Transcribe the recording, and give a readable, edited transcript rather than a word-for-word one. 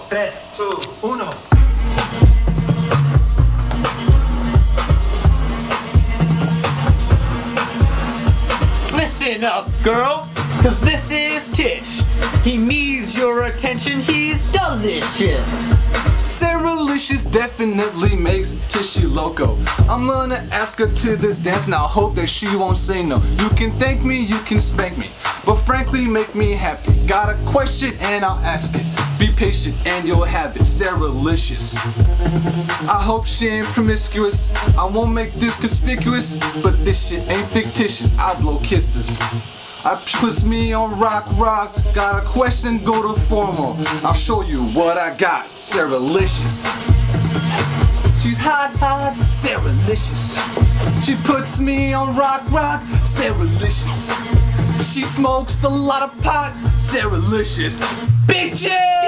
3, 2, 1. Listen up, girl, cause this is Tish. He needs your attention, he's delicious. Saralicious definitely makes Tishy loco. I'm gonna ask her to this dance and I hope that she won't say no. You can thank me, you can spank me, but frankly make me happy. Got a question and I'll ask it. Be patient and you'll have it. Saralicious. I hope she ain't promiscuous. I won't make this conspicuous, but this shit ain't fictitious. I blow kisses. I puts me on rock. Got a question, go to formal. I'll show you what I got. Saralicious. She's hot, Saralicious. She puts me on rock, Saralicious. She smokes a lot of pot, Saralicious. Bitches!